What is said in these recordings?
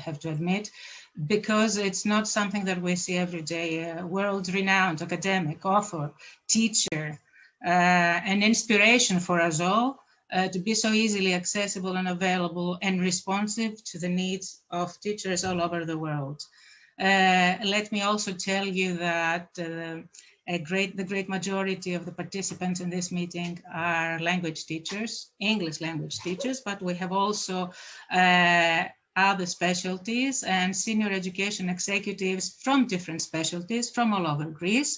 have to admit, because it's not something that we see every day. A world-renowned academic, author, teacher, an inspiration for us all to be so easily accessible and available and responsive to the needs of teachers all over the world. Let me also tell you that the great majority of the participants in this meeting are language teachers, English language teachers, but we have also other specialties and senior education executives from different specialties from all over Greece.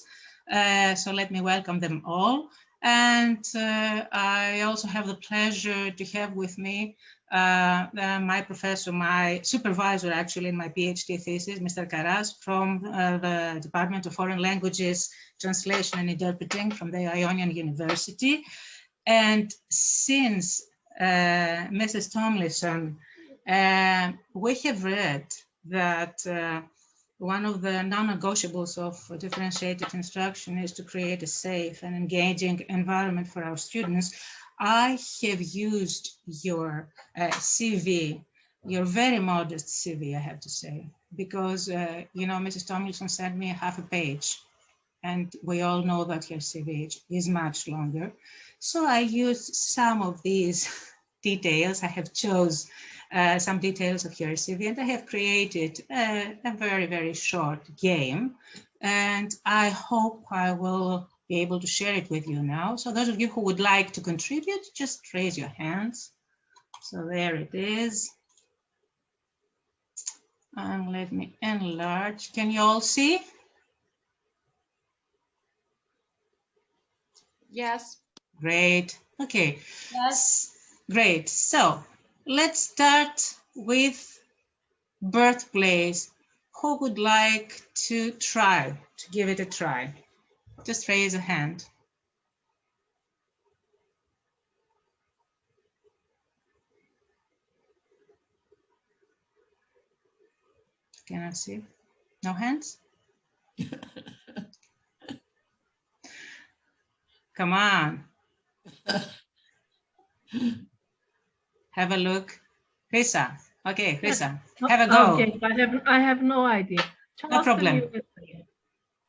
So let me welcome them all. And I also have the pleasure to have with me my professor, my supervisor actually in my PhD thesis, Mr. Karas, from the Department of Foreign Languages, Translation and Interpreting from the Ionian University. And since Mrs. Tomlinson, we have read that one of the non-negotiables of differentiated instruction is to create a safe and engaging environment for our students. I have used your CV, your very modest CV, I have to say, because, you know, Mrs. Tomlinson sent me half a page, and we all know that her CV is much longer. So I used some of these details. I have chose some details of your CV, and I have created a very, very short game, and I hope I will be able to share it with you now. So those of you who would like to contribute, just raise your hands. So there it is. And let me enlarge. Can you all see? Yes. Great. Okay. Yes. Great. So let's start with birthplace. Who would like to try, to give it a try? Just raise a hand. Cannot see. No hands? Come on. Have a look. Risa. Okay, Risa. Have a go. Okay, I have no idea. No problem.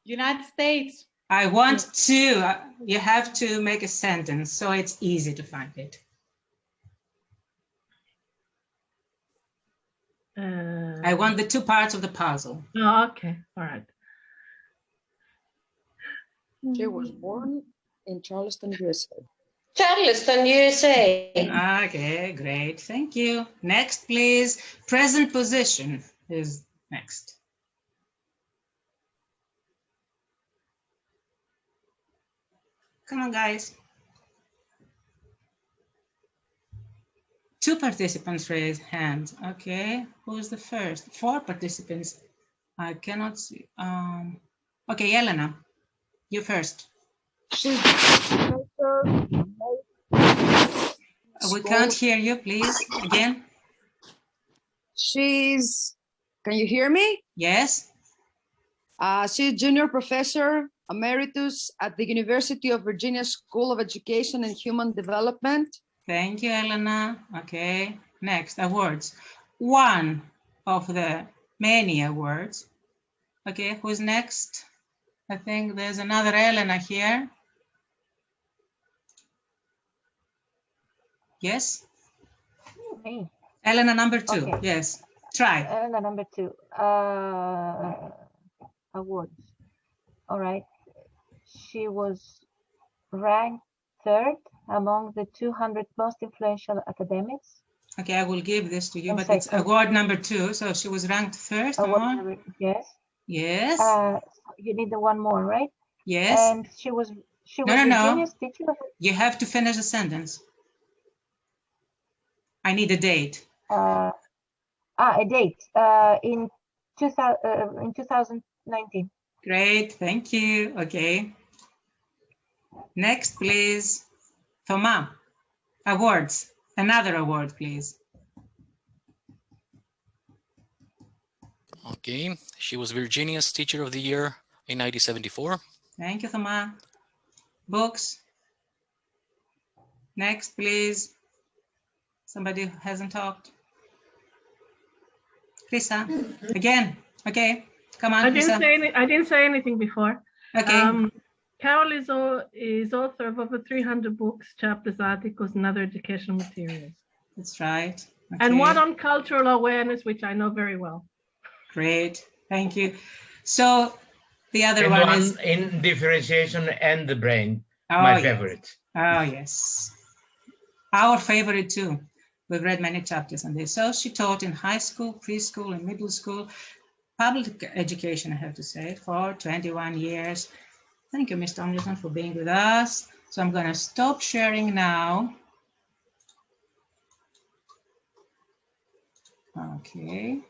United States. I want to, you have to make a sentence so it's easy to find it. I want the two parts of the puzzle. Oh, okay, all right. She was born in Charleston, USA. Charleston, USA. Okay, great. Thank you. Next, please. Present position is next. Come on, guys. Two participants raise hands. Okay, who's the first? Four participants. I cannot see. Okay, Elena, you first. We can't hear you, please. Again. Can you hear me? Yes. She's junior professor emeritus at the University of Virginia School of Education and Human Development. Thank you, Elena. Okay, next, awards. One of the many awards. Okay, who's next? I think there's another Elena here. Yes? Me. Elena number two, Okay. yes. Try. Elena number two. Awards. All right. She was ranked third among the 200 most influential academics. Okay, I will give this to you, And but it's second. award number two. So she was ranked first. Yes. Yes. You need the one more, right? Yes. And she was No. Virginia's teacher. You have to finish the sentence. I need a date. A date in 2019. Great, thank you. Okay. Next, please. Thomas, awards. Another award, please. Okay, she was Virginia's Teacher of the Year in 1974. Thank you, Thomas. Books. Next, please. Somebody who hasn't talked. Lisa, again. Okay, come on, I Lisa. didn't say anything before. Okay. Carol is author of over 300 books, chapters, articles, and other educational materials. That's right. And Okay. one on cultural awareness, which I know very well. Great, thank you. So the other And one is in differentiation and the brain, oh, my yes. favorite. Oh, yes. Our favorite too. We've read many chapters on this. So she taught in high school, preschool, and middle school, public education, I have to say, for 21 years. Thank you, Ms. Tomlinson, for being with us. So I'm going to stop sharing now. Okay.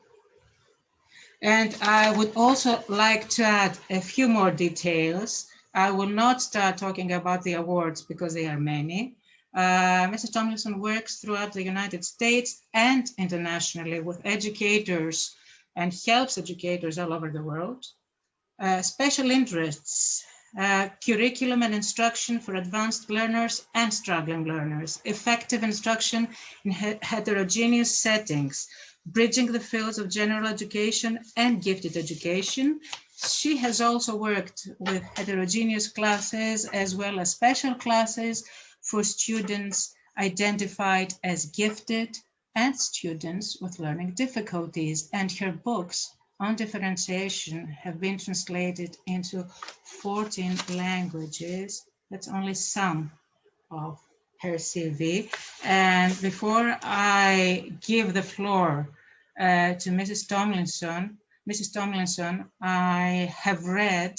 And I would also like to add a few more details. I will not start talking about the awards because there are many. Mrs. Tomlinson works throughout the United States and internationally with educators and helps educators all over the world. Special interests, curriculum and instruction for advanced learners and struggling learners, effective instruction in heterogeneous settings, bridging the fields of general education and gifted education. She has also worked with heterogeneous classes as well as special classes for students identified as gifted and students with learning difficulties. And her books on differentiation have been translated into 14 languages. That's only some of her CV. And before I give the floor to Mrs. Tomlinson, I have read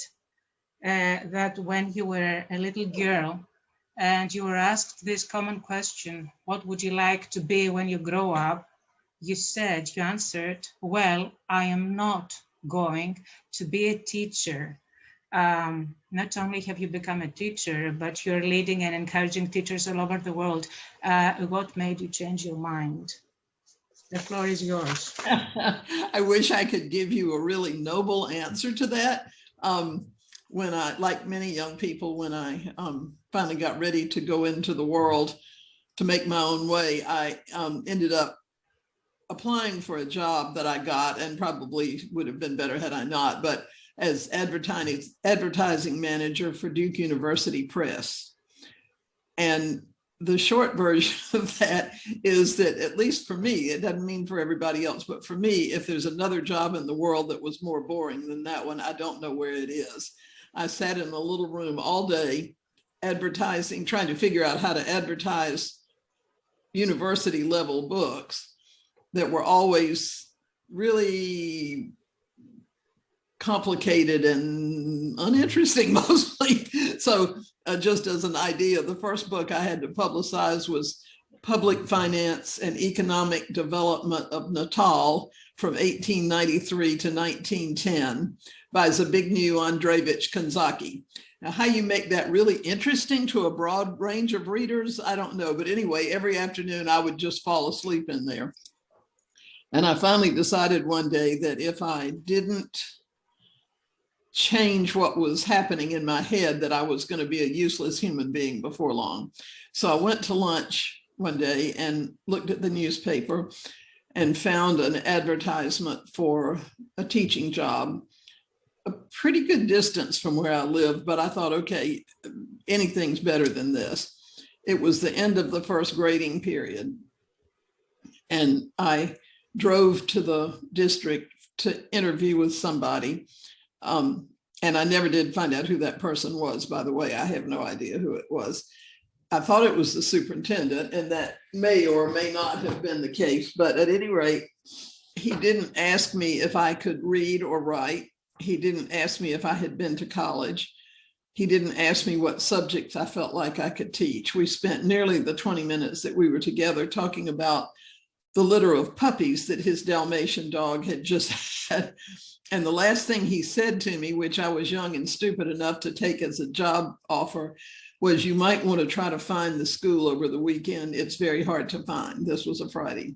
that when you were a little girl and you were asked this common question, what would you like to be when you grow up? You answered, well, I am not going to be a teacher. Not only have you become a teacher, but you're leading and encouraging teachers all over the world. What made you change your mind? The floor is yours. I wish I could give you a really noble answer to that. When I, like many young people, when I finally got ready to go into the world to make my own way, I ended up applying for a job that I got, and probably would have been better had I not, but as advertising manager for Duke University Press. And the short version of that is that, at least for me, it doesn't mean for everybody else, but for me, if there's another job in the world that was more boring than that one, I don't know where it is. I sat in a little room all day advertising, trying to figure out how to advertise university level books that were always really complicated and uninteresting mostly. So just as an idea, the first book I had to publicize was Public Finance and Economic Development of Natal from 1893 to 1910 by Zbigniew Andreevich Konzaki. Now, how you make that really interesting to a broad range of readers, I don't know. But anyway, every afternoon I would just fall asleep in there. And I finally decided one day that if I didn't change what was happening in my head, that I was going to be a useless human being before long. So I went to lunch one day and looked at the newspaper and found an advertisement for a teaching job, a pretty good distance from where I lived, but I thought, okay, anything's better than this. It was the end of the first grading period. And I drove to the district to interview with somebody. And I never did find out who that person was, by the way. I have no idea who it was. I thought it was the superintendent, and that may or may not have been the case. But at any rate, he didn't ask me if I could read or write. He didn't ask me if I had been to college. He didn't ask me what subjects I felt like I could teach. We spent nearly the 20 minutes that we were together talking about the litter of puppies that his Dalmatian dog had just had. And the last thing he said to me, which I was young and stupid enough to take as a job offer, was, you might want to try to find the school over the weekend. It's very hard to find. This was a Friday.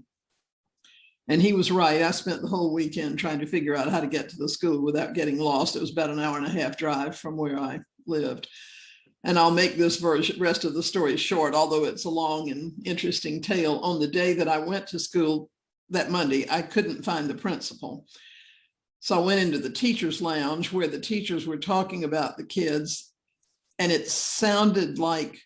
And he was right. I spent the whole weekend trying to figure out how to get to the school without getting lost. It was about an hour-and-a-half drive from where I lived. And I'll make this rest of the story short, although it's a long and interesting tale. On the day that I went to school, that Monday, I couldn't find the principal. So I went into the teacher's lounge where the teachers were talking about the kids, and it sounded like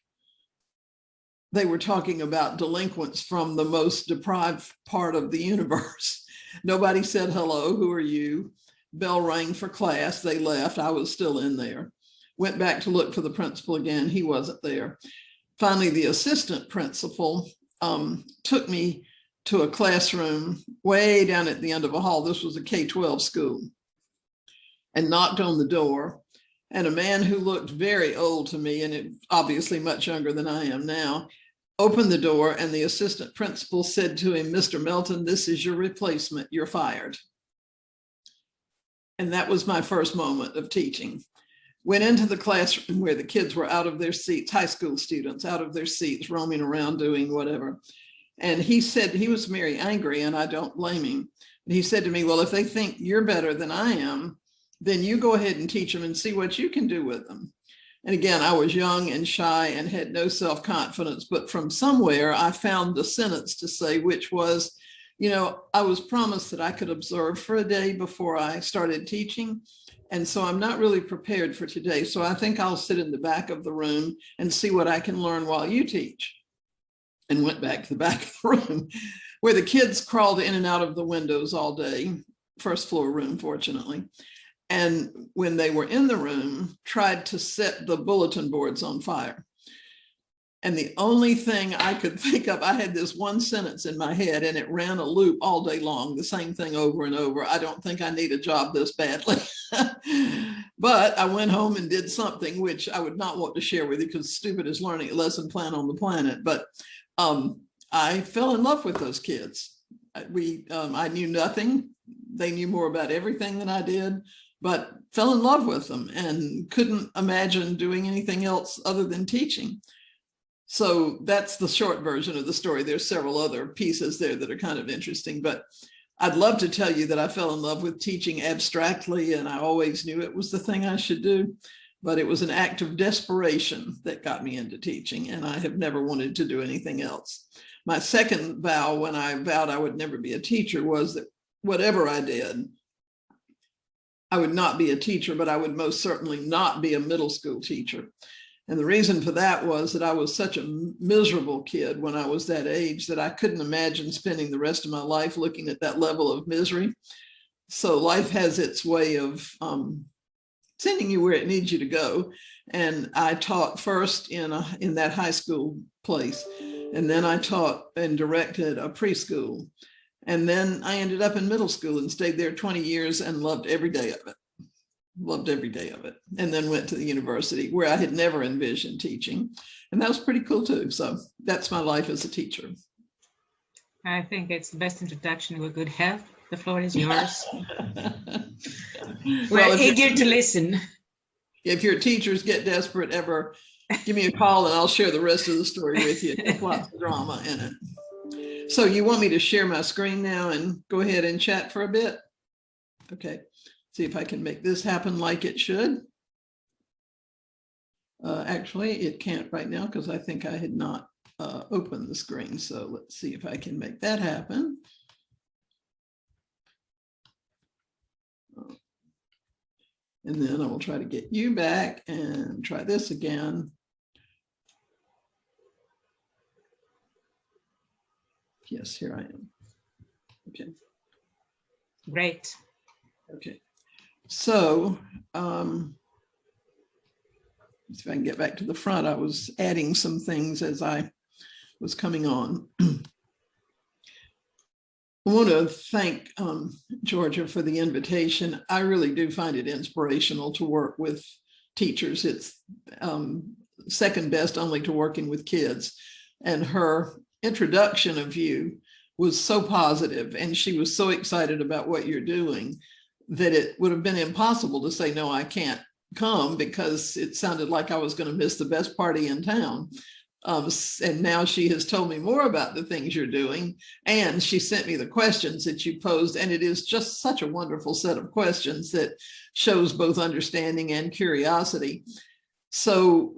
they were talking about delinquents from the most deprived part of the universe. Nobody said hello, who are you? Bell rang for class, they left, I was still in there. Went back to look for the principal again, he wasn't there. Finally, the assistant principal took me to a classroom way down at the end of a hall. This was a K-12 school, and knocked on the door. And a man who looked very old to me, and obviously much younger than I am now, opened the door, and the assistant principal said to him, "Mr. Melton, this is your replacement, you're fired." And that was my first moment of teaching. Went into the classroom where the kids were out of their seats, high school students out of their seats, roaming around doing whatever. And he said, he was very angry, and I don't blame him. And he said to me, "Well, if they think you're better than I am, then you go ahead and teach them and see what you can do with them." And again, I was young and shy and had no self-confidence, but from somewhere I found the sentence to say, which was, you know, I was promised that I could observe for a day before I started teaching. And so I'm not really prepared for today. So I think I'll sit in the back of the room and see what I can learn while you teach. And went back to the back of the room where the kids crawled in and out of the windows all day, first floor room, fortunately. And when they were in the room, tried to set the bulletin boards on fire. And the only thing I could think of, I had this one sentence in my head, and it ran a loop all day long, the same thing over and over. I don't think I need a job this badly. But I went home and did something which I would not want to share with you, because stupid is learning a lesson plan on the planet. But I fell in love with those kids. I knew nothing. They knew more about everything than I did, but fell in love with them and couldn't imagine doing anything else other than teaching. So that's the short version of the story. There's several other pieces there that are kind of interesting, but I'd love to tell you that I fell in love with teaching abstractly, and I always knew it was the thing I should do, but it was an act of desperation that got me into teaching, and I have never wanted to do anything else. My second vow, when I vowed I would never be a teacher, was that whatever I did, I would not be a teacher, but I would most certainly not be a middle school teacher. And the reason for that was that I was such a miserable kid when I was that age that I couldn't imagine spending the rest of my life looking at that level of misery. So life has its way of sending you where it needs you to go. And I taught first in that high school place, and then I taught and directed a preschool. And then I ended up in middle school and stayed there 20 years and loved every day of it. Loved every day of it. And then went to the university where I had never envisioned teaching. And that was pretty cool too. So that's my life as a teacher. I think it's the best introduction we could have. The floor is yours. We're eager to listen. If your teachers get desperate ever, give me a call and I'll share the rest of the story with you. There's lots of drama in it. So you want me to share my screen now and go ahead and chat for a bit? Okay. See if I can make this happen like it should. Actually, it can't right now because I think I had not opened the screen. So let's see if I can make that happen. And then I will try to get you back and try this again. Yes, here I am. Okay. Great. Okay. So, if I can get back to the front, I was adding some things as I was coming on. I want to thank Georgia for the invitation. I really do find it inspirational to work with teachers. It's second best only to working with kids. And her introduction of you was so positive, and she was so excited about what you're doing that it would have been impossible to say, no, I can't come, because it sounded like I was going to miss the best party in town. And now she has told me more about the things you're doing, and she sent me the questions that you posed, and it is just such a wonderful set of questions that shows both understanding and curiosity. So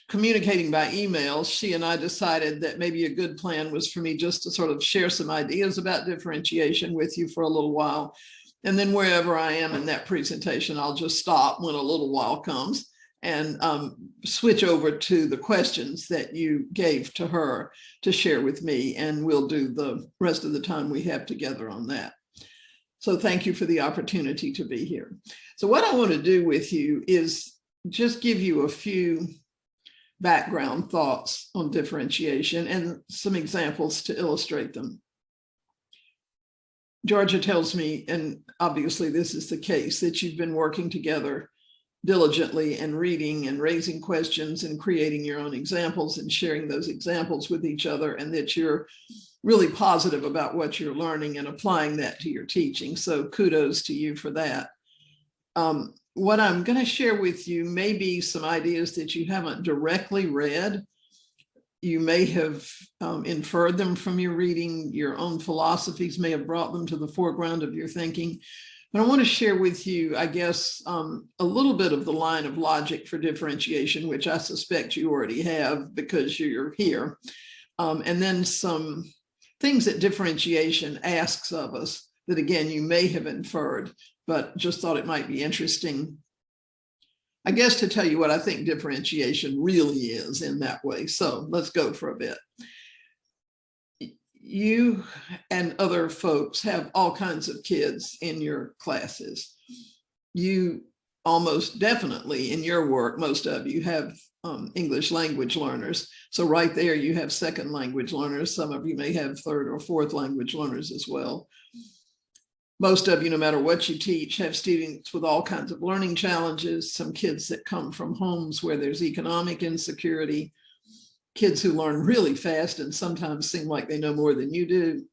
communicating by email, she and I decided that maybe a good plan was for me just to sort of share some ideas about differentiation with you for a little while. And then wherever I am in that presentation, I'll just stop when a little while comes and switch over to the questions that you gave to her to share with me. And we'll do the rest of the time we have together on that. So thank you for the opportunity to be here. So what I want to do with you is just give you a few background thoughts on differentiation and some examples to illustrate them. Georgia tells me, and obviously this is the case, that you've been working together diligently and reading and raising questions and creating your own examples and sharing those examples with each other, and that you're really positive about what you're learning and applying that to your teaching. So kudos to you for that. What I'm going to share with you may be some ideas that you haven't directly read. You may have inferred them from your reading. Your own philosophies may have brought them to the foreground of your thinking. But I want to share with you, I guess, a little bit of the line of logic for differentiation, which I suspect you already have because you're here. And then some things that differentiation asks of us that, again, you may have inferred, but just thought it might be interesting, I guess, to tell you what I think differentiation really is in that way. So let's go for a bit. You and other folks have all kinds of kids in your classes. You almost definitely in your work, most of you have English language learners. So right there you have second language learners. Some of you may have third or fourth language learners as well. Most of you, no matter what you teach, have students with all kinds of learning challenges, some kids that come from homes where there's economic insecurity, kids who learn really fast and sometimes seem like they know more than you do,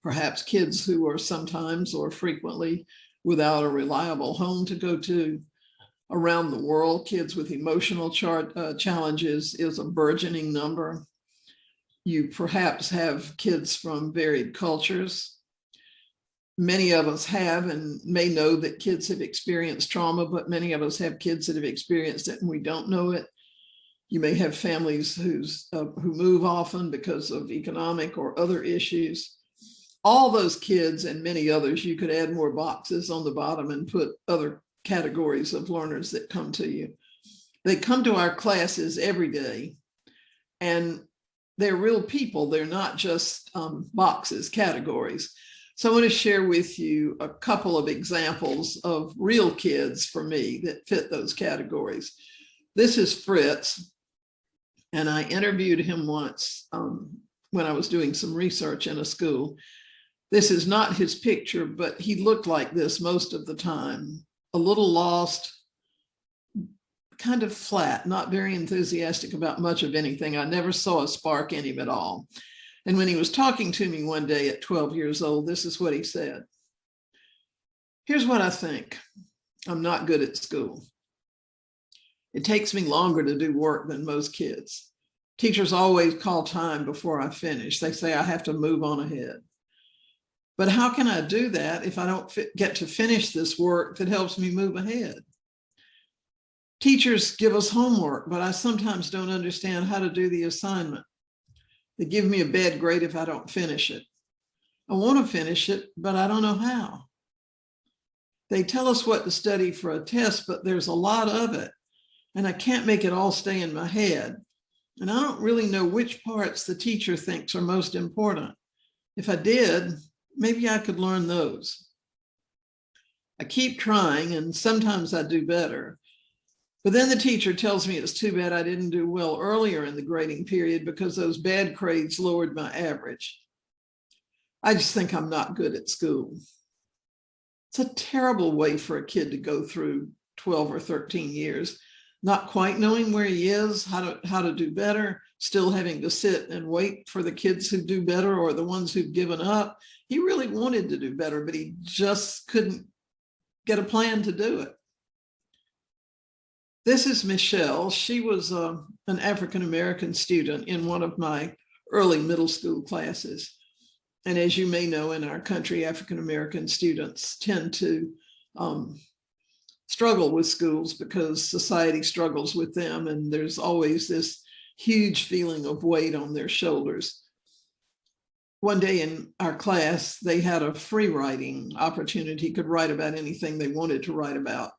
perhaps kids who are sometimes or frequently without a reliable home to go to. Around the world, kids with emotional challenges is a burgeoning number. You perhaps have kids from varied cultures. Many of us have and may know that kids have experienced trauma, but many of us have kids that have experienced it and we don't know it. You may have families who move often because of economic or other issues. All those kids and many others, you could add more boxes on the bottom and put other categories of learners that come to you. They come to our classes every day and they're real people. They're not just boxes, categories. So I want to share with you a couple of examples of real kids for me that fit those categories. This is Fritz, and I interviewed him once when I was doing some research in a school. This is not his picture, but he looked like this most of the time, a little lost, kind of flat, not very enthusiastic about much of anything. I never saw a spark in him at all. And when he was talking to me one day at 12 years old, this is what he said. Here's what I think. I'm not good at school. It takes me longer to do work than most kids. Teachers always call time before I finish. They say I have to move on ahead. But how can I do that if I don't get to finish this work that helps me move ahead? Teachers give us homework, but I sometimes don't understand how to do the assignment. They give me a bad grade if I don't finish it. I want to finish it, but I don't know how. They tell us what to study for a test, but there's a lot of it, and I can't make it all stay in my head. And I don't really know which parts the teacher thinks are most important. If I did, maybe I could learn those. I keep trying, and sometimes I do better. But then the teacher tells me it's too bad I didn't do well earlier in the grading period because those bad grades lowered my average. I just think I'm not good at school. It's a terrible way for a kid to go through 12 or 13 years, not quite knowing where he is, how to do better, still having to sit and wait for the kids who do better or the ones who've given up. He really wanted to do better, but he just couldn't get a plan to do it. This is Michelle. She was an African-American student in one of my early middle school classes. And as you may know, in our country, African-American students tend to struggle with schools because society struggles with them, and there's always this huge feeling of weight on their shoulders. One day in our class, they had a free writing opportunity, could write about anything they wanted to write about.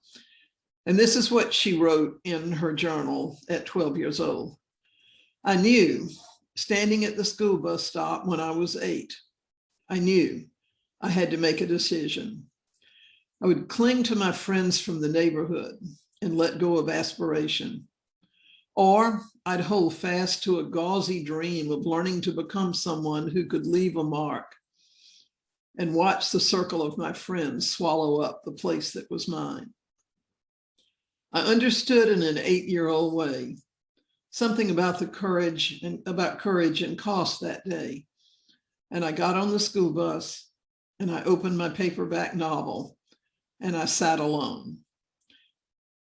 And this is what she wrote in her journal at 12 years old. I knew, standing at the school bus stop when I was 8, I knew I had to make a decision. I would cling to my friends from the neighborhood and let go of aspiration. Or I'd hold fast to a gauzy dream of learning to become someone who could leave a mark and watch the circle of my friends swallow up the place that was mine. I understood in an 8-year-old way something about courage and cost that day. And I got on the school bus and I opened my paperback novel and I sat alone.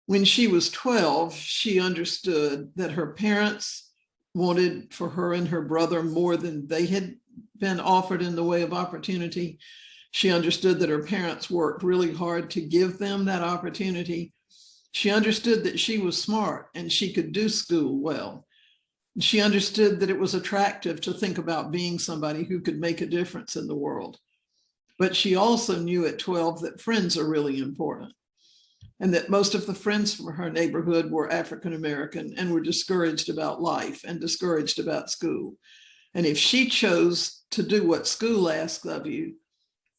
When she was 12, she understood that her parents wanted for her and her brother more than they had been offered in the way of opportunity. She understood that her parents worked really hard to give them that opportunity. She understood that she was smart and she could do school well. She understood that it was attractive to think about being somebody who could make a difference in the world. But she also knew at 12 that friends are really important, and that most of the friends from her neighborhood were African-American and were discouraged about life and discouraged about school. And if she chose to do what school asked of you,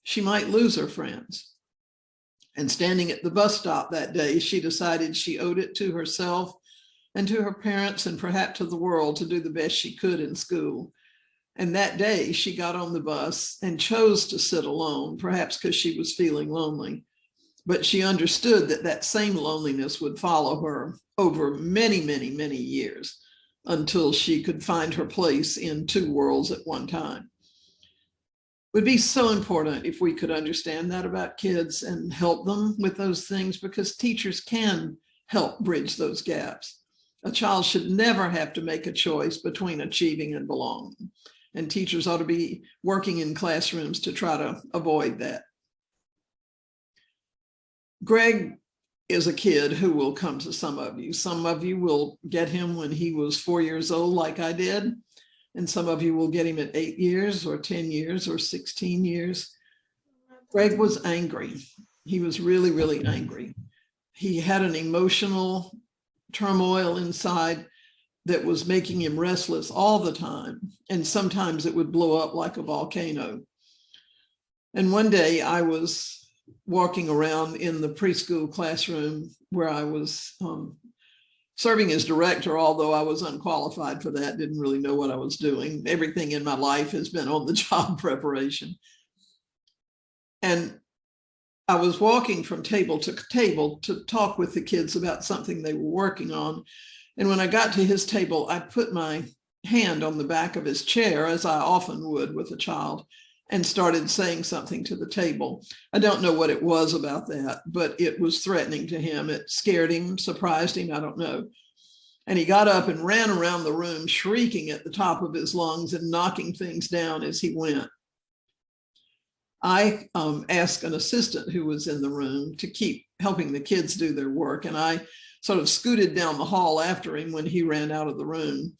she might lose her friends. And standing at the bus stop that day, she decided she owed it to herself and to her parents and perhaps to the world to do the best she could in school. And that day she got on the bus and chose to sit alone, perhaps because she was feeling lonely. But she understood that that same loneliness would follow her over many, many, many years until she could find her place in two worlds at one time. It would be so important if we could understand that about kids and help them with those things, because teachers can help bridge those gaps. A child should never have to make a choice between achieving and belonging. And teachers ought to be working in classrooms to try to avoid that. Greg is a kid who will come to some of you. Some of you will get him when he was 4 years old, like I did. And some of you will get him at 8 years or 10 years or 16 years. Greg was angry. He was really, really angry. He had an emotional turmoil inside that was making him restless all the time. And sometimes it would blow up like a volcano. And one day I was walking around in the preschool classroom where I was serving as director, although I was unqualified for that, didn't really know what I was doing. Everything in my life has been on the job preparation. And I was walking from table to table to talk with the kids about something they were working on. And when I got to his table, I put my hand on the back of his chair, as I often would with a child, and started saying something to the table. I don't know what it was about that, but it was threatening to him. It scared him, surprised him, I don't know. And he got up and ran around the room, shrieking at the top of his lungs and knocking things down as he went. I asked an assistant who was in the room to keep helping the kids do their work, and I sort of scooted down the hall after him when he ran out of the room.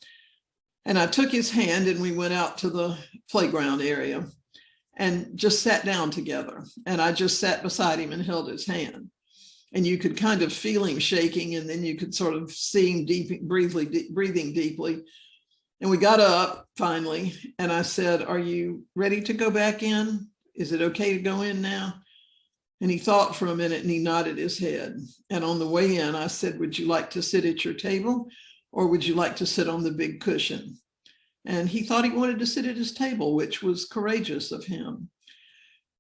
And I took his hand and we went out to the playground area and just sat down together. And I just sat beside him and held his hand. And you could kind of feel him shaking, and then you could sort of see him breathing deeply. And we got up finally, and I said, "Are you ready to go back in? Is it okay to go in now?" And he thought for a minute and he nodded his head. And on the way in, I said, "Would you like to sit at your table, or would you like to sit on the big cushion?" And he thought he wanted to sit at his table, which was courageous of him.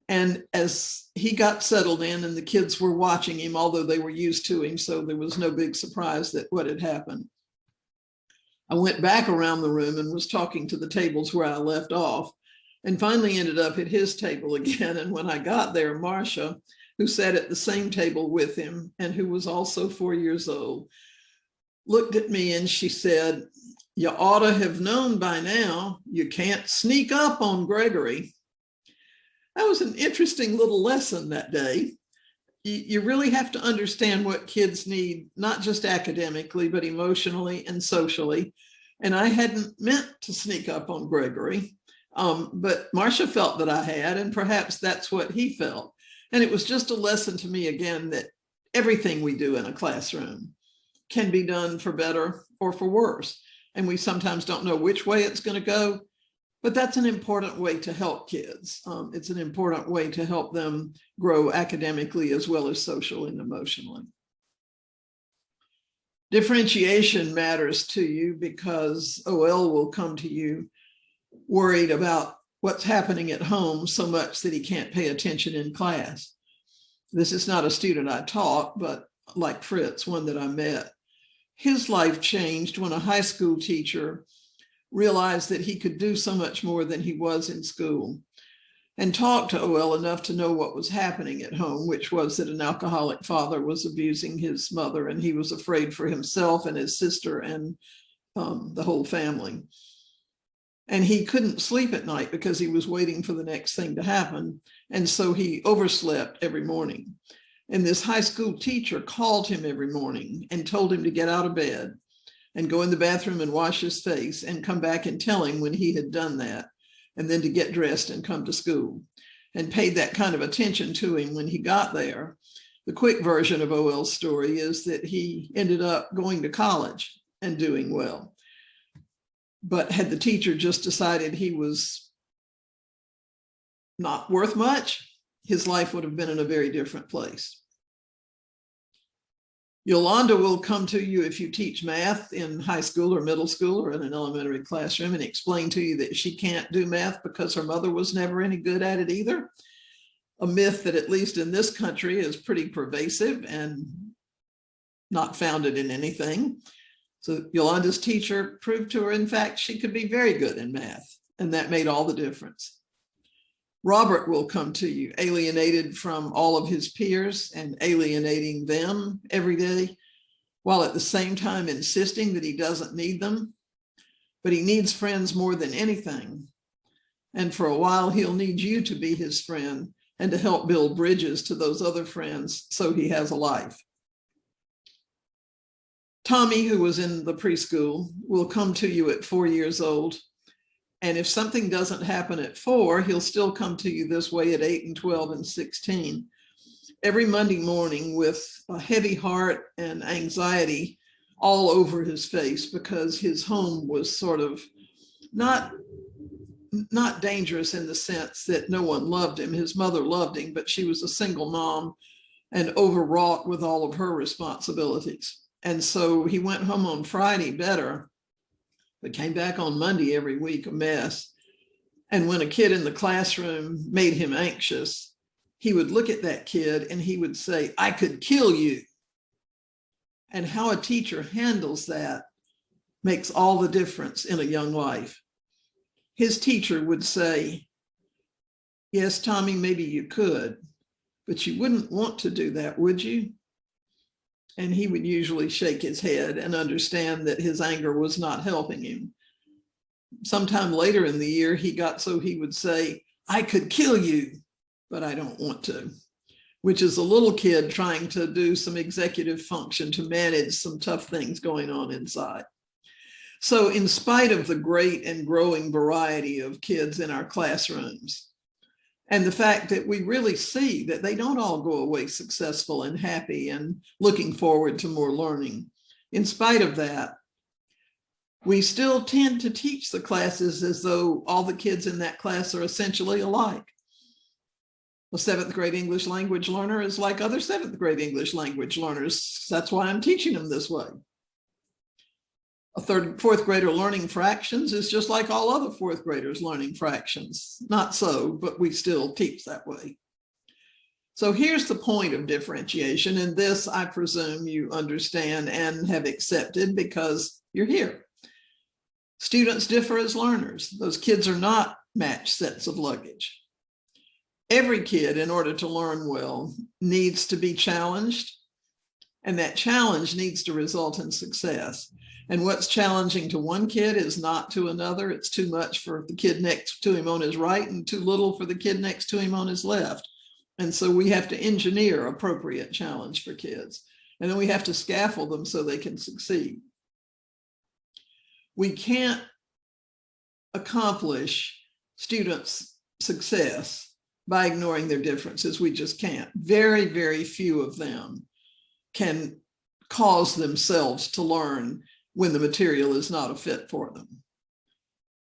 And as he got settled in, and the kids were watching him, although they were used to him, so there was no big surprise that what had happened. I went back around the room and was talking to the tables where I left off, and finally ended up at his table again. And when I got there, Marcia, who sat at the same table with him and who was also 4 years old, looked at me and she said, "You ought to have known by now, you can't sneak up on Gregory." That was an interesting little lesson that day. you really have to understand what kids need, not just academically, but emotionally and socially. And I hadn't meant to sneak up on Gregory, but Marcia felt that I had, and perhaps that's what he felt. And it was just a lesson to me again that everything we do in a classroom can be done for better or for worse. And we sometimes don't know which way it's going to go, but that's an important way to help kids. It's an important way to help them grow academically as well as socially and emotionally. Differentiation matters to you because OL will come to you worried about what's happening at home so much that he can't pay attention in class. This is not a student I taught, but like Fritz, one that I met. His life changed when a high school teacher realized that he could do so much more than he was in school, and talked to OL enough to know what was happening at home, which was that an alcoholic father was abusing his mother, and he was afraid for himself and his sister and the whole family. And he couldn't sleep at night because he was waiting for the next thing to happen. And so he overslept every morning. And this high school teacher called him every morning and told him to get out of bed and go in the bathroom and wash his face and come back and tell him when he had done that, and then to get dressed and come to school, and paid that kind of attention to him when he got there. The quick version of OL's story is that he ended up going to college and doing well. But had the teacher just decided he was not worth much, his life would have been in a very different place. Yolanda will come to you if you teach math in high school or middle school or in an elementary classroom and explain to you that she can't do math because her mother was never any good at it either. A myth that, at least in this country, is pretty pervasive and not founded in anything. So Yolanda's teacher proved to her, in fact, she could be very good in math, and that made all the difference. Robert will come to you alienated from all of his peers and alienating them every day, while at the same time insisting that he doesn't need them, but he needs friends more than anything. And for a while, he'll need you to be his friend and to help build bridges to those other friends so he has a life. Tommy, who was in the preschool, will come to you at 4 years old. And if something doesn't happen at 4, he'll still come to you this way at 8 and 12 and 16. Every Monday morning with a heavy heart and anxiety all over his face, because his home was sort of not dangerous in the sense that no one loved him. His mother loved him, but she was a single mom and overwrought with all of her responsibilities. And so he went home on Friday better, but came back on Monday every week a mess. And when a kid in the classroom made him anxious, he would look at that kid and he would say, "I could kill you." And how a teacher handles that makes all the difference in a young life. His teacher would say, "Yes, Tommy, maybe you could, but you wouldn't want to do that, would you?" And he would usually shake his head and understand that his anger was not helping him. Sometime later in the year, he got so he would say, "I could kill you, but I don't want to," which is a little kid trying to do some executive function to manage some tough things going on inside. So in spite of the great and growing variety of kids in our classrooms, and the fact that we really see that they don't all go away successful and happy and looking forward to more learning, in spite of that, we still tend to teach the classes as though all the kids in that class are essentially alike. A 7th grade English language learner is like other 7th grade English language learners. That's why I'm teaching them this way. A 3rd and 4th grader learning fractions is just like all other 4th graders learning fractions. Not so, but we still teach that way. So here's the point of differentiation, and this I presume you understand and have accepted because you're here. Students differ as learners. Those kids are not matched sets of luggage. Every kid, in order to learn well, needs to be challenged, and that challenge needs to result in success. And what's challenging to one kid is not to another. It's too much for the kid next to him on his right and too little for the kid next to him on his left. And so we have to engineer appropriate challenge for kids. And then we have to scaffold them so they can succeed. We can't accomplish students' success by ignoring their differences. We just can't. Very, very few of them can cause themselves to learn when the material is not a fit for them.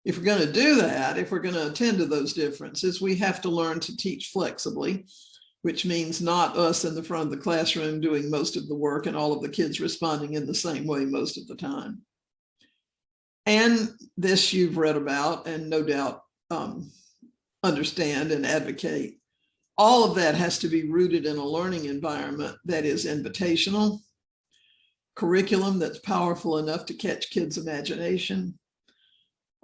If we're going to do that, if we're going to attend to those differences, we have to learn to teach flexibly, which means not us in the front of the classroom doing most of the work and all of the kids responding in the same way most of the time. And this you've read about and no doubt understand and advocate. All of that has to be rooted in a learning environment that is invitational, curriculum that's powerful enough to catch kids' imagination,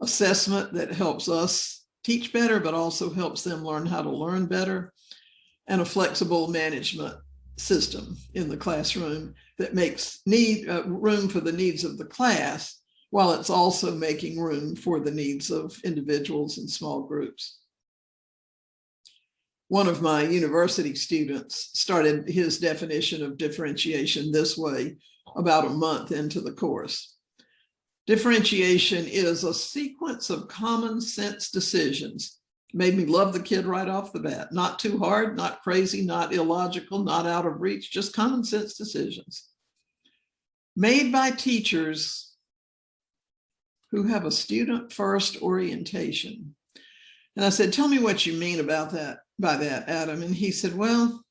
assessment that helps us teach better, but also helps them learn how to learn better, and a flexible management system in the classroom that makes room for the needs of the class, while it's also making room for the needs of individuals and small groups. One of my university students started his definition of differentiation this way about a month into the course. Differentiation is a sequence of common sense decisions. Made me love the kid right off the bat. Not too hard, not crazy, not illogical, not out of reach, just common sense decisions. Made by teachers who have a student first orientation. And I said, tell me what you mean about that, by that, Adam. And he said, well,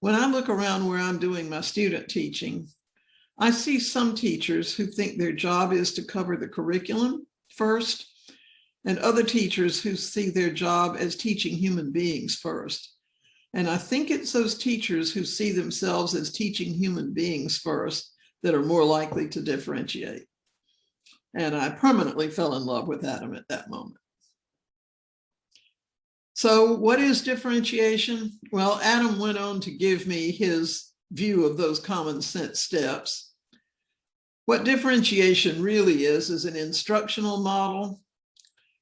when I look around where I'm doing my student teaching, I see some teachers who think their job is to cover the curriculum first, and other teachers who see their job as teaching human beings first. And I think it's those teachers who see themselves as teaching human beings first that are more likely to differentiate. And I permanently fell in love with Adam at that moment. So what is differentiation? Well, Adam went on to give me his view of those common sense steps. What differentiation really is an instructional model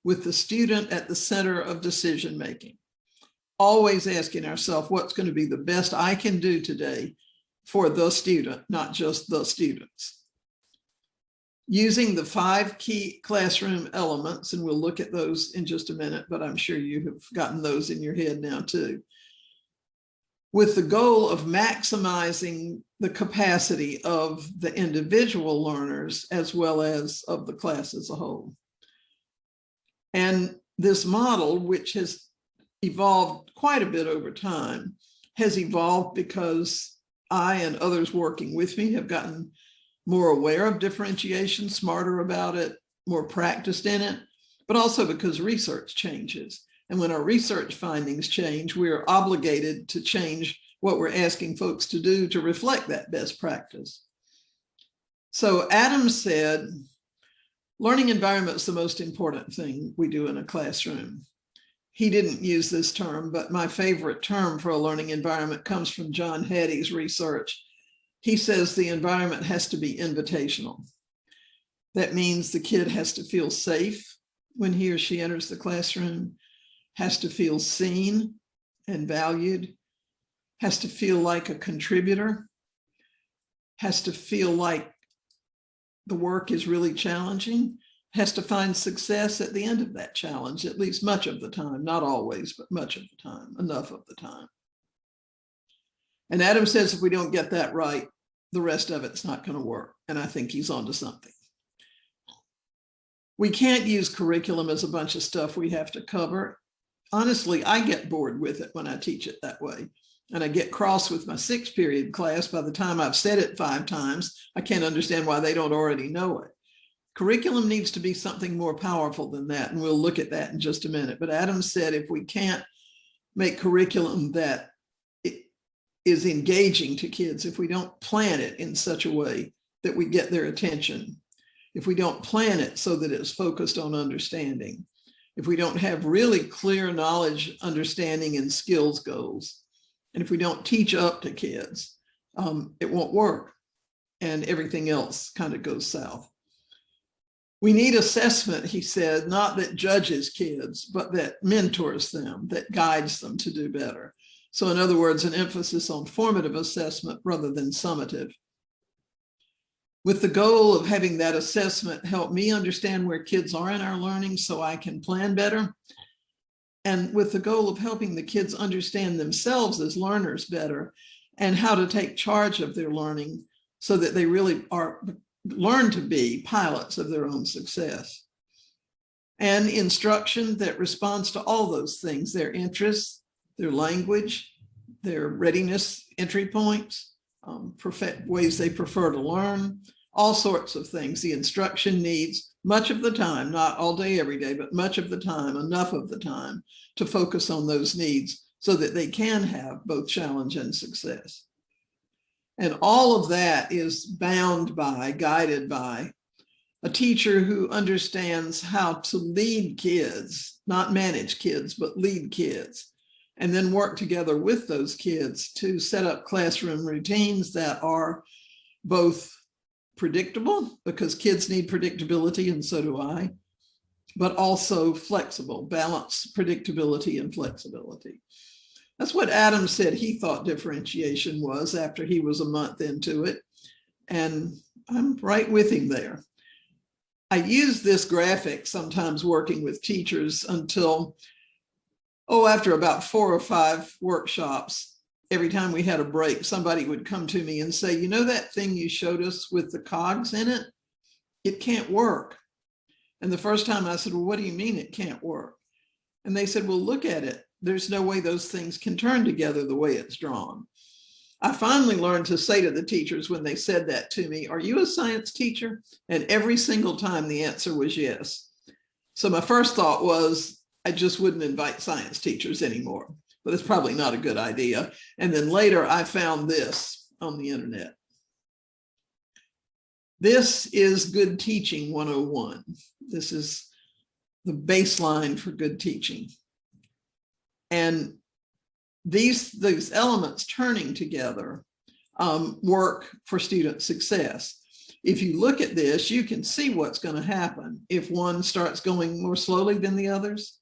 with the student at the center of decision making. Always asking ourselves, what's going to be the best I can do today for the student, not just the students. Using the 5 key classroom elements, and we'll look at those in just a minute, but I'm sure you have gotten those in your head now too, with the goal of maximizing the capacity of the individual learners as well as of the class as a whole. And this model, which has evolved quite a bit over time, has evolved because I and others working with me have gotten more aware of differentiation, smarter about it, more practiced in it, but also because research changes. And when our research findings change, we're obligated to change what we're asking folks to do to reflect that best practice. So Adam said, learning environment is the most important thing we do in a classroom. He didn't use this term, but my favorite term for a learning environment comes from John Hattie's research. He says the environment has to be invitational. That means the kid has to feel safe when he or she enters the classroom, has to feel seen and valued, has to feel like a contributor, has to feel like the work is really challenging, has to find success at the end of that challenge, at least much of the time, not always, but much of the time, enough of the time. And Adam says if we don't get that right, the rest of it's not going to work. And I think he's onto something. We can't use curriculum as a bunch of stuff we have to cover. Honestly, I get bored with it when I teach it that way. And I get cross with my 6th period class. By the time I've said it 5 times, I can't understand why they don't already know it. Curriculum needs to be something more powerful than that. And we'll look at that in just a minute. But Adam said if we can't make curriculum that is engaging to kids, if we don't plan it in such a way that we get their attention, if we don't plan it so that it's focused on understanding, if we don't have really clear knowledge, understanding, and skills goals, and if we don't teach up to kids, it won't work. And everything else kind of goes south. We need assessment, he said, not that judges kids, but that mentors them, that guides them to do better. So in other words, an emphasis on formative assessment rather than summative. With the goal of having that assessment help me understand where kids are in our learning so I can plan better. And with the goal of helping the kids understand themselves as learners better and how to take charge of their learning so that they really learn to be pilots of their own success. And instruction that responds to all those things, their interests, their language, their readiness entry points, ways they prefer to learn, all sorts of things. The instruction needs much of the time, not all day, every day, but much of the time, enough of the time to focus on those needs so that they can have both challenge and success. And all of that is bound by, guided by a teacher who understands how to lead kids, not manage kids, but lead kids, and then work together with those kids to set up classroom routines that are both predictable, because kids need predictability and so do I, but also flexible, balance predictability and flexibility. That's what Adam said he thought differentiation was after he was a month into it. And I'm right with him there. I use this graphic sometimes working with teachers until, after about 4 or 5 workshops, every time we had a break, somebody would come to me and say, you know that thing you showed us with the cogs in it? It can't work. And the first time I said, well, what do you mean it can't work? And they said, well, look at it. There's no way those things can turn together the way it's drawn. I finally learned to say to the teachers when they said that to me, are you a science teacher? And every single time the answer was yes. So my first thought was, I just wouldn't invite science teachers anymore, but it's probably not a good idea. And then later I found this on the internet. This is Good Teaching 101. This is the baseline for good teaching. And these elements turning together work for student success. If you look at this, you can see what's going to happen if one starts going more slowly than the others,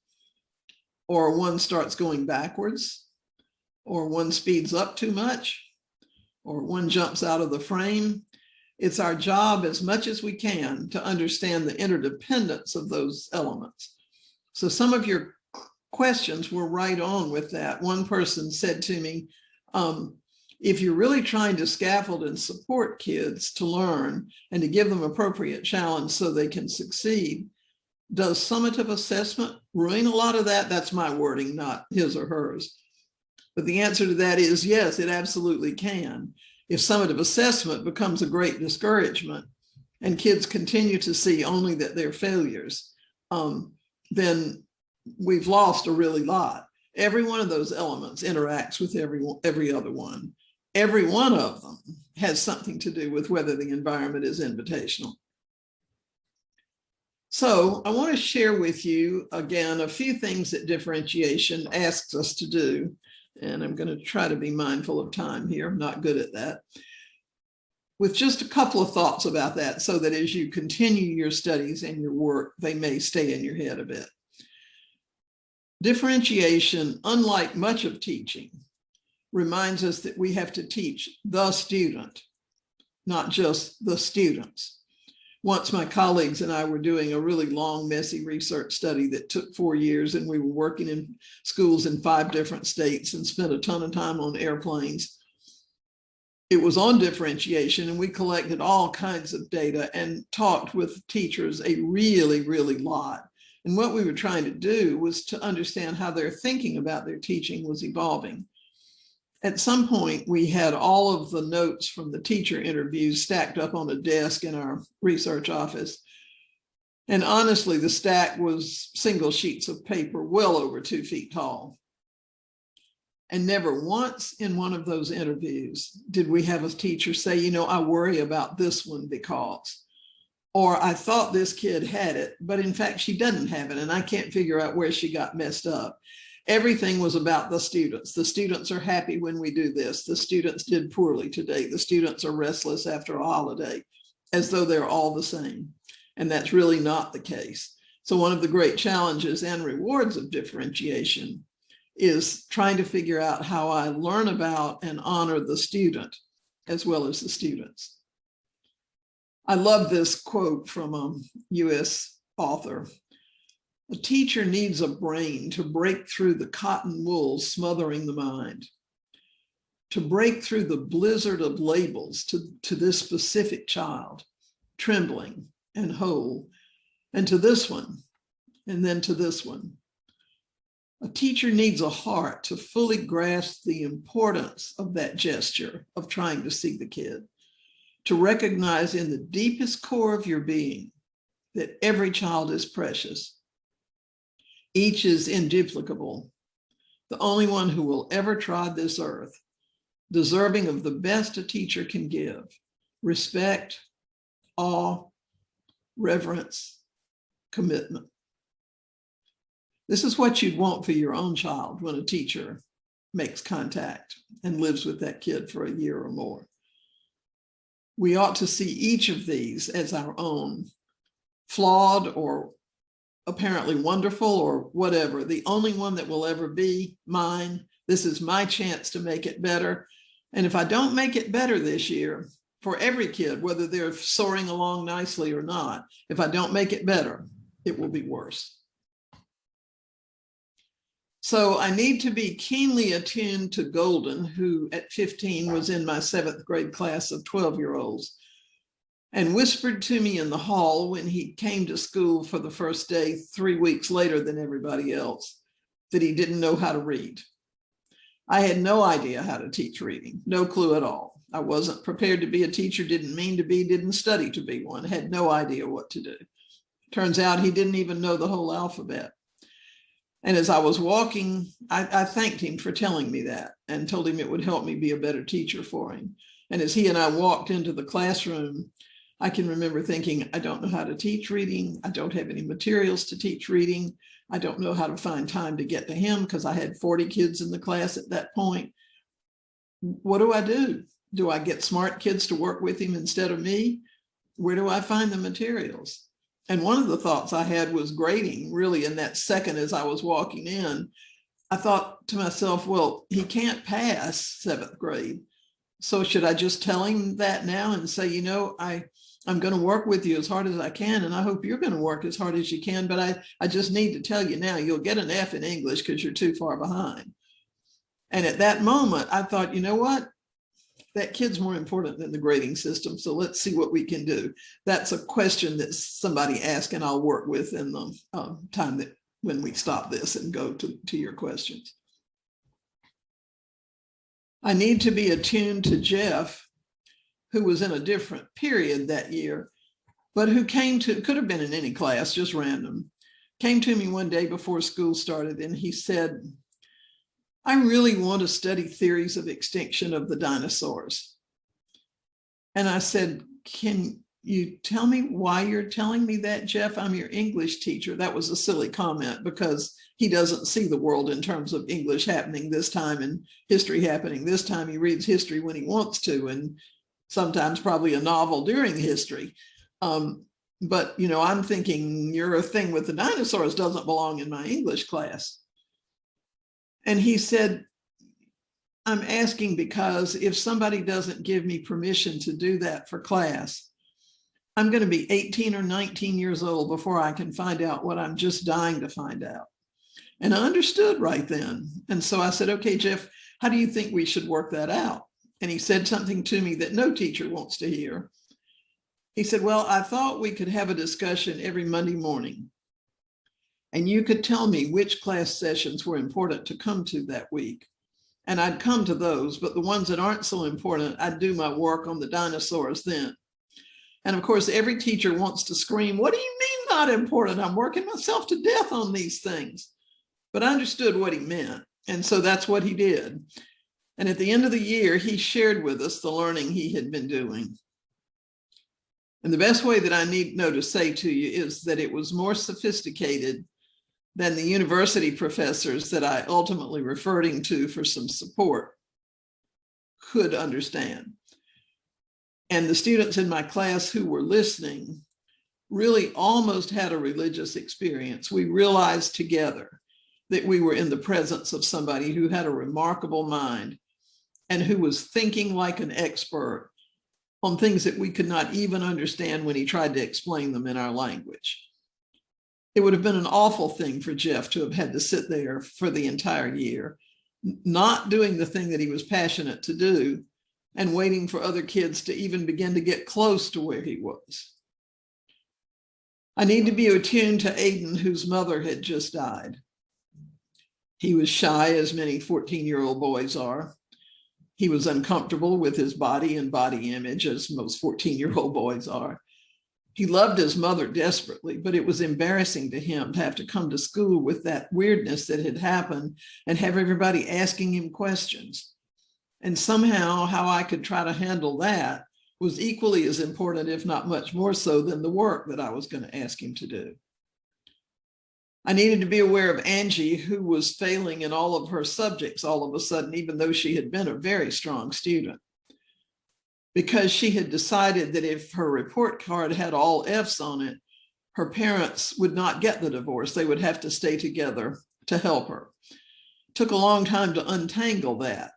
or one starts going backwards, or one speeds up too much, or one jumps out of the frame. It's our job as much as we can to understand the interdependence of those elements. So some of your questions were right on with that. One person said to me, if you're really trying to scaffold and support kids to learn and to give them appropriate challenge so they can succeed, does summative assessment ruin a lot of that? That's my wording, not his or hers. But the answer to that is yes, it absolutely can. If summative assessment becomes a great discouragement and kids continue to see only that they're failures, then we've lost a really lot. Every one of those elements interacts with every other one. Every one of them has something to do with whether the environment is invitational. So I want to share with you again a few things that differentiation asks us to do. And I'm going to try to be mindful of time here. I'm not good at that. With just a couple of thoughts about that so that as you continue your studies and your work, they may stay in your head a bit. Differentiation, unlike much of teaching, reminds us that we have to teach the student, not just the students. Once my colleagues and I were doing a really long, messy research study that took 4 years, and we were working in schools in 5 different states and spent a ton of time on airplanes. It was on differentiation, and we collected all kinds of data and talked with teachers a really, really lot. And what we were trying to do was to understand how their thinking about their teaching was evolving. At some point, we had all of the notes from the teacher interviews stacked up on a desk in our research office. And honestly, the stack was single sheets of paper well over 2 feet tall. And never once in one of those interviews did we have a teacher say, you know, I worry about this one because, or I thought this kid had it, but in fact, she doesn't have it, and I can't figure out where she got messed up. Everything was about the students. The students are happy when we do this. The students did poorly today. The students are restless after a holiday, as though they're all the same. And that's really not the case. So one of the great challenges and rewards of differentiation is trying to figure out how I learn about and honor the student as well as the students. I love this quote from a US author. A teacher needs a brain to break through the cotton wool smothering the mind, to break through the blizzard of labels to this specific child, trembling and whole, and to this one, and then to this one. A teacher needs a heart to fully grasp the importance of that gesture of trying to see the kid, to recognize in the deepest core of your being that every child is precious. Each is induplicable, the only one who will ever trod this earth, deserving of the best a teacher can give: respect, awe, reverence, commitment. This is what you'd want for your own child when a teacher makes contact and lives with that kid for a year or more. We ought to see each of these as our own, flawed or apparently wonderful or whatever, the only one that will ever be mine. This is my chance to make it better. And if I don't make it better this year, for every kid, whether they're soaring along nicely or not, if I don't make it better, it will be worse. So I need to be keenly attuned to Golden, who at 15 was in my 7th grade class of 12-year-olds, and whispered to me in the hall when he came to school for the first day 3 weeks later than everybody else, that he didn't know how to read. I had no idea how to teach reading, no clue at all. I wasn't prepared to be a teacher, didn't mean to be, didn't study to be one, had no idea what to do. Turns out he didn't even know the whole alphabet. And as I was walking, I thanked him for telling me that and told him it would help me be a better teacher for him. And as he and I walked into the classroom, I can remember thinking, I don't know how to teach reading. I don't have any materials to teach reading. I don't know how to find time to get to him because I had 40 kids in the class at that point. What do? Do I get smart kids to work with him instead of me? Where do I find the materials? And one of the thoughts I had was grading, really, in that second as I was walking in. I thought to myself, well, he can't pass 7th grade. So should I just tell him that now and say, you know, I'm going to work with you as hard as I can, and I hope you're going to work as hard as you can, but I just need to tell you now, you'll get an F in English because you're too far behind. And at that moment, I thought, you know what? That kid's more important than the grading system, so let's see what we can do. That's a question that somebody asked, and I'll work with in the time that when we stop this and go to your questions. I need to be attuned to Jeff, who was in a different period that year, but who could have been in any class, just random, came to me one day before school started, and he said, I really want to study theories of extinction of the dinosaurs. And I said, can you tell me why you're telling me that, Jeff? I'm your English teacher. That was a silly comment because he doesn't see the world in terms of English happening this time and history happening this time. He reads history when he wants to, and sometimes probably a novel during history. But, you know, I'm thinking your thing with the dinosaurs doesn't belong in my English class. And he said, I'm asking because if somebody doesn't give me permission to do that for class, I'm going to be 18 or 19 years old before I can find out what I'm just dying to find out. And I understood right then. And so I said, okay, Jeff, how do you think we should work that out? And he said something to me that no teacher wants to hear. He said, well, I thought we could have a discussion every Monday morning, and you could tell me which class sessions were important to come to that week. And I'd come to those, but the ones that aren't so important, I'd do my work on the dinosaurs then. And of course, every teacher wants to scream, what do you mean not important? I'm working myself to death on these things. But I understood what he meant. And so that's what he did. And at the end of the year, he shared with us the learning he had been doing. And the best way that I know to say to you is that it was more sophisticated than the university professors that I ultimately referred him to for some support could understand. And the students in my class who were listening really almost had a religious experience. We realized together that we were in the presence of somebody who had a remarkable mind and who was thinking like an expert on things that we could not even understand when he tried to explain them in our language. It would have been an awful thing for Jeff to have had to sit there for the entire year, not doing the thing that he was passionate to do and waiting for other kids to even begin to get close to where he was. I need to be attuned to Aiden, whose mother had just died. He was shy, as many 14-year-old boys are. He was uncomfortable with his body and body image, as most 14-year-old boys are. He loved his mother desperately, but it was embarrassing to him to have to come to school with that weirdness that had happened and have everybody asking him questions. And somehow how I could try to handle that was equally as important, if not much more so, than the work that I was going to ask him to do. I needed to be aware of Angie, who was failing in all of her subjects all of a sudden, even though she had been a very strong student, because she had decided that if her report card had all F's on it, her parents would not get the divorce. They would have to stay together to help her. It took a long time to untangle that,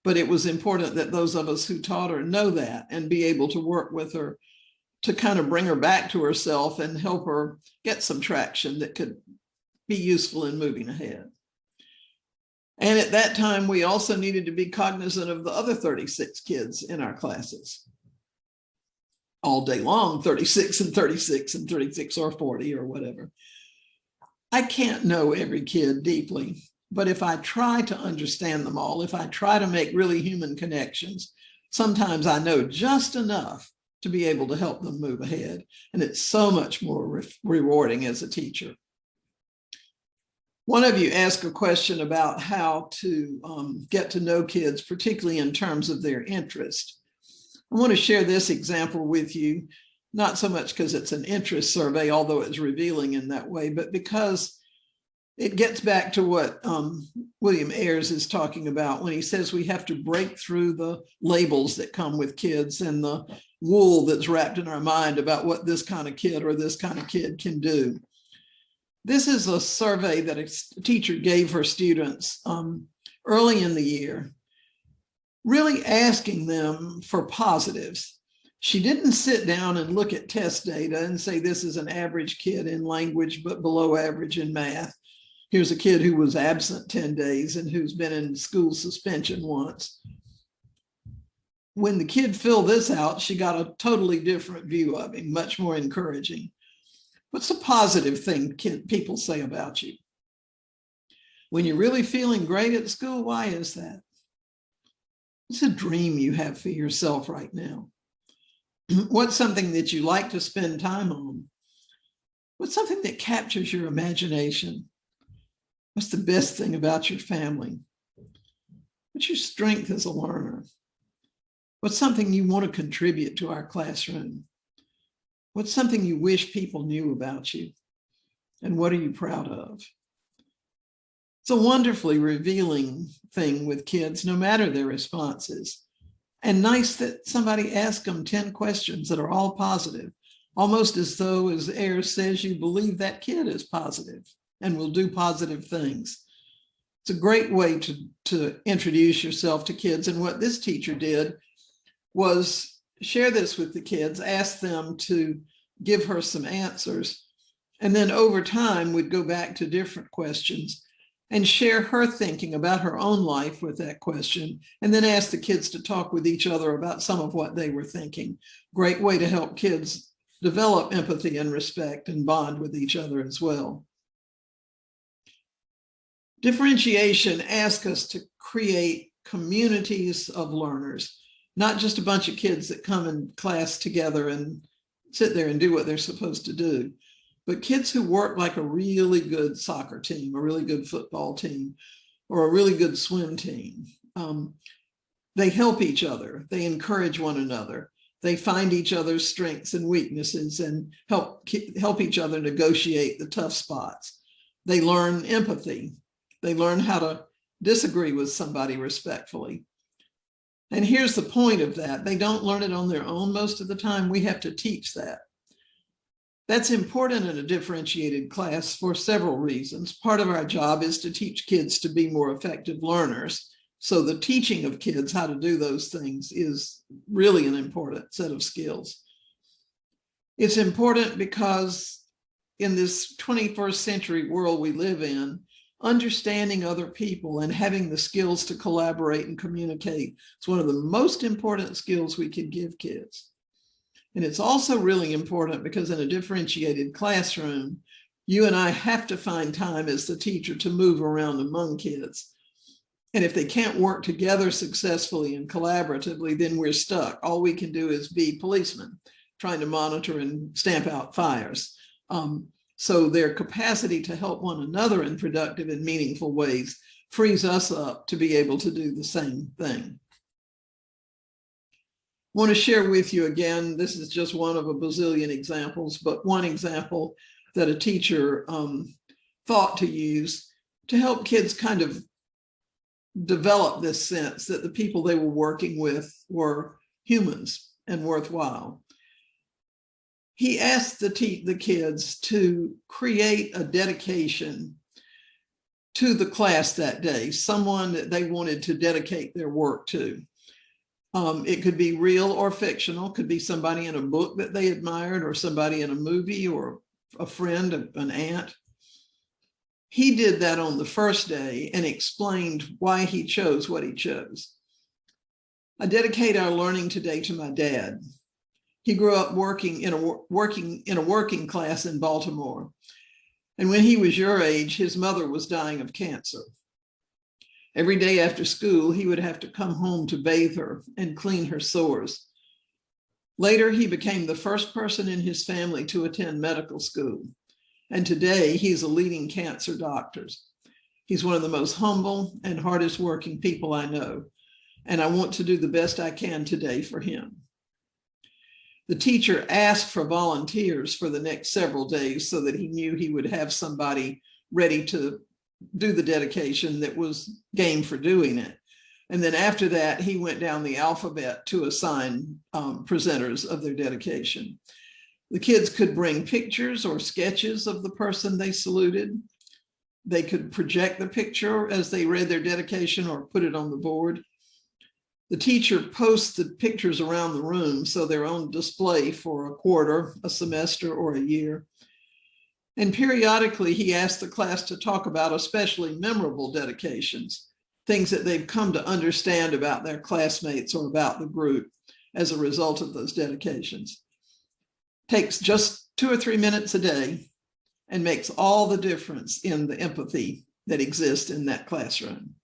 but it was important that those of us who taught her know that and be able to work with her to kind of bring her back to herself and help her get some traction that could be useful in moving ahead. And at that time, we also needed to be cognizant of the other 36 kids in our classes. All day long, 36 and 36 and 36 or 40 or whatever. I can't know every kid deeply, but if I try to understand them all, if I try to make really human connections, sometimes I know just enough to be able to help them move ahead. And it's so much more rewarding as a teacher. One of you asked a question about how to get to know kids, particularly in terms of their interest. I want to share this example with you, not so much because it's an interest survey, although it's revealing in that way, but because it gets back to what William Ayers is talking about when he says we have to break through the labels that come with kids and the wool that's wrapped in our mind about what this kind of kid or this kind of kid can do. This is a survey that a teacher gave her students early in the year, really asking them for positives. She didn't sit down and look at test data and say, this is an average kid in language, but below average in math. Here's a kid who was absent 10 days and who's been in school suspension once. When the kid filled this out, she got a totally different view of him, much more encouraging. What's a positive thing people say about you? When you're really feeling great at school, why is that? What's a dream you have for yourself right now? What's something that you like to spend time on? What's something that captures your imagination? What's the best thing about your family? What's your strength as a learner? What's something you want to contribute to our classroom? What's something you wish people knew about you? And what are you proud of? It's a wonderfully revealing thing with kids, no matter their responses. And nice that somebody asked them 10 questions that are all positive, almost as though, as Ayers says, you believe that kid is positive and will do positive things. It's a great way to introduce yourself to kids. And what this teacher did was share this with the kids, ask them to give her some answers, and then over time would go back to different questions and share her thinking about her own life with that question, and then ask the kids to talk with each other about some of what they were thinking. Great way to help kids develop empathy and respect and bond with each other as well. Differentiation asks us to create communities of learners, not just a bunch of kids that come in class together and sit there and do what they're supposed to do, but kids who work like a really good soccer team, a really good football team, or a really good swim team. They help each other. They encourage one another. They find each other's strengths and weaknesses and help each other negotiate the tough spots. They learn empathy. They learn how to disagree with somebody respectfully. And here's the point of that. They don't learn it on their own most of the time. We have to teach that. That's important in a differentiated class for several reasons. Part of our job is to teach kids to be more effective learners. So the teaching of kids how to do those things is really an important set of skills. It's important because in this 21st century world we live in, understanding other people and having the skills to collaborate and communicate is one of the most important skills we can give kids. And it's also really important because in a differentiated classroom, you and I have to find time as the teacher to move around among kids. And if they can't work together successfully and collaboratively, then we're stuck. All we can do is be policemen trying to monitor and stamp out fires. So their capacity to help one another in productive and meaningful ways frees us up to be able to do the same thing. I want to share with you again, this is just one of a bazillion examples, but one example that a teacher thought to use to help kids kind of develop this sense that the people they were working with were humans and worthwhile. He asked the kids to create a dedication to the class that day, someone that they wanted to dedicate their work to. It could be real or fictional, could be somebody in a book that they admired or somebody in a movie or a friend, an aunt. He did that on the first day and explained why he chose what he chose. I dedicate our learning today to my dad. He grew up working in a working class in Baltimore. And when he was your age, his mother was dying of cancer. Every day after school, he would have to come home to bathe her and clean her sores. Later, he became the first person in his family to attend medical school. And today, he's a leading cancer doctor. He's one of the most humble and hardest working people I know. And I want to do the best I can today for him. The teacher asked for volunteers for the next several days so that he knew he would have somebody ready to do the dedication that was game for doing it. And then after that, he went down the alphabet to assign presenters of their dedication. The kids could bring pictures or sketches of the person they saluted. They could project the picture as they read their dedication or put it on the board. The teacher posts the pictures around the room so they're on display for a quarter, a semester, or a year. And periodically, he asked the class to talk about especially memorable dedications, things that they've come to understand about their classmates or about the group as a result of those dedications. Takes just 2 or 3 minutes a day and makes all the difference in the empathy that exists in that classroom.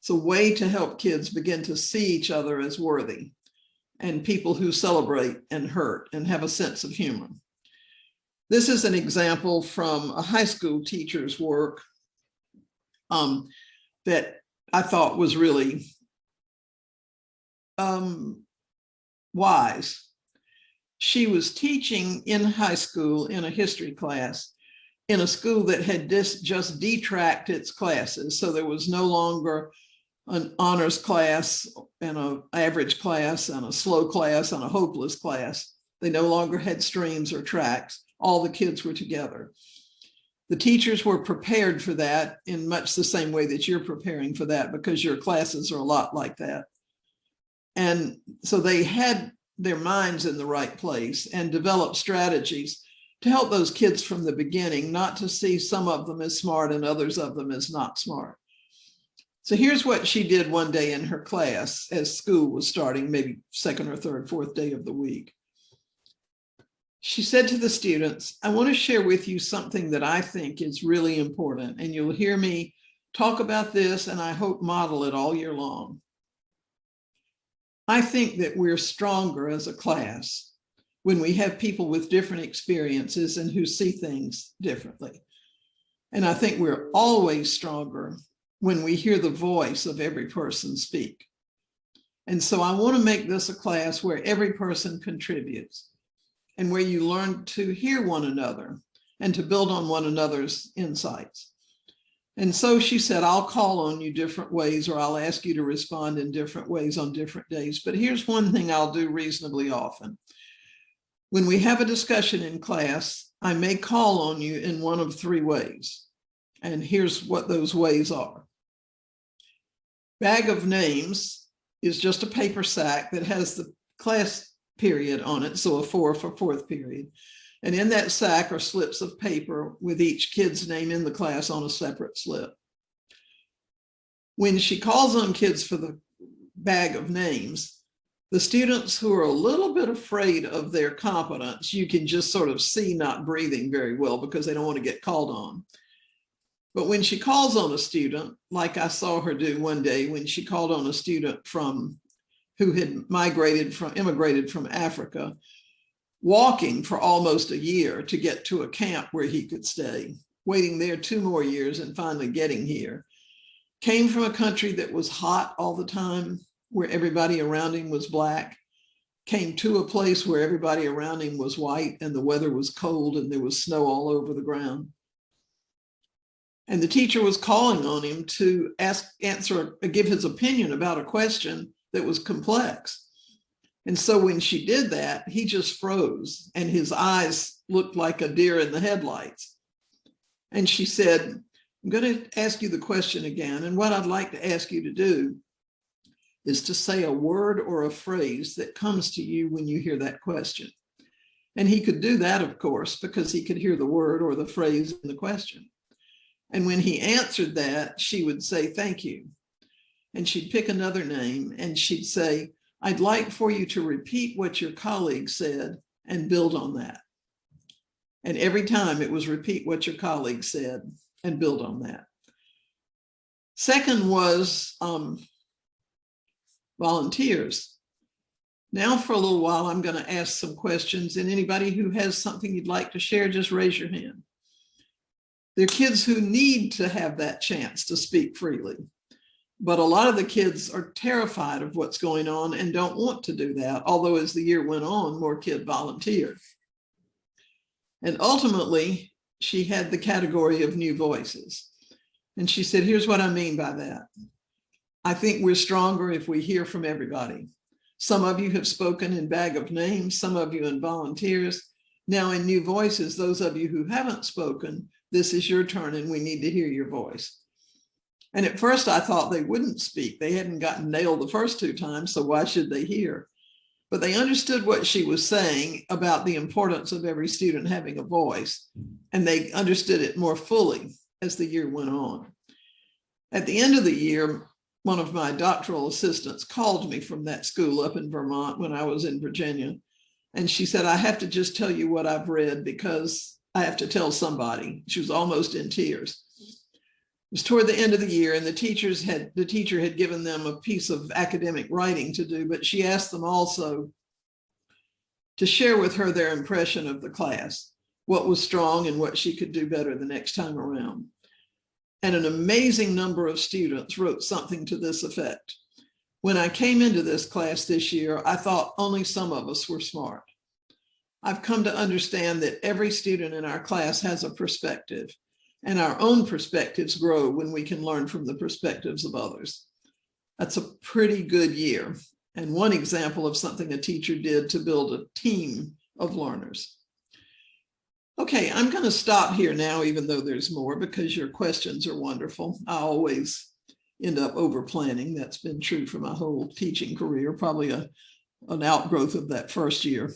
It's a way to help kids begin to see each other as worthy and people who celebrate and hurt and have a sense of humor. This is an example from a high school teacher's work that I thought was really wise. She was teaching in high school in a history class in a school that had just detracked its classes. So there was no longer an honors class and an average class and a slow class and a hopeless class. They no longer had streams or tracks. All the kids were together. The teachers were prepared for that in much the same way that you're preparing for that, because your classes are a lot like that. And so they had their minds in the right place and developed strategies to help those kids from the beginning, not to see some of them as smart and others of them as not smart. So here's what she did one day in her class as school was starting, maybe second or third, fourth day of the week. She said to the students, I want to share with you something that I think is really important, and you'll hear me talk about this and I hope model it all year long. I think that we're stronger as a class when we have people with different experiences and who see things differently. And I think we're always stronger when we hear the voice of every person speak. And so I want to make this a class where every person contributes and where you learn to hear one another and to build on one another's insights. And so she said, I'll call on you different ways, or I'll ask you to respond in different ways on different days. But here's one thing I'll do reasonably often. When we have a discussion in class, I may call on you in one of three ways. And here's what those ways are. Bag of names is just a paper sack that has the class period on it, so a 4 for fourth period. And in that sack are slips of paper with each kid's name in the class on a separate slip. When she calls on kids for the bag of names, the students who are a little bit afraid of their competence, you can just sort of see not breathing very well because they don't want to get called on. But when she calls on a student, like I saw her do one day when she called on a student who had immigrated from Africa, walking for almost a year to get to a camp where he could stay, waiting there 2 more years and finally getting here, came from a country that was hot all the time, where everybody around him was black, came to a place where everybody around him was white and the weather was cold and there was snow all over the ground. And the teacher was calling on him to give his opinion about a question that was complex. And so when she did that, he just froze and his eyes looked like a deer in the headlights. And she said, I'm going to ask you the question again. And what I'd like to ask you to do is to say a word or a phrase that comes to you when you hear that question. And he could do that, of course, because he could hear the word or the phrase in the question. And when he answered that, she would say, thank you. And she'd pick another name and she'd say, I'd like for you to repeat what your colleague said and build on that. And every time it was repeat what your colleague said and build on that. Second was volunteers. Now for a little while, I'm going to ask some questions, and anybody who has something you'd like to share, just raise your hand. There are kids who need to have that chance to speak freely, but a lot of the kids are terrified of what's going on and don't want to do that, although as the year went on, more kids volunteered. And ultimately, she had the category of new voices. And she said, here's what I mean by that. I think we're stronger if we hear from everybody. Some of you have spoken in bag of names, some of you in volunteers. Now in new voices, those of you who haven't spoken, this is your turn and we need to hear your voice. And at first I thought they wouldn't speak. They hadn't gotten nailed the first 2 times, so why should they hear? But they understood what she was saying about the importance of every student having a voice, and they understood it more fully as the year went on. At the end of the year, one of my doctoral assistants called me from that school up in Vermont when I was in Virginia. And she said, I have to just tell you what I've read because I have to tell somebody. She was almost in tears. It was toward the end of the year and the teacher had given them a piece of academic writing to do, but she asked them also to share with her their impression of the class, what was strong and what she could do better the next time around. And an amazing number of students wrote something to this effect. When I came into this class this year, I thought only some of us were smart. I've come to understand that every student in our class has a perspective, and our own perspectives grow when we can learn from the perspectives of others. That's a pretty good year, and one example of something a teacher did to build a team of learners. Okay, I'm going to stop here now, even though there's more, because your questions are wonderful. I always end up over planning. That's been true for my whole teaching career, probably an outgrowth of that first year.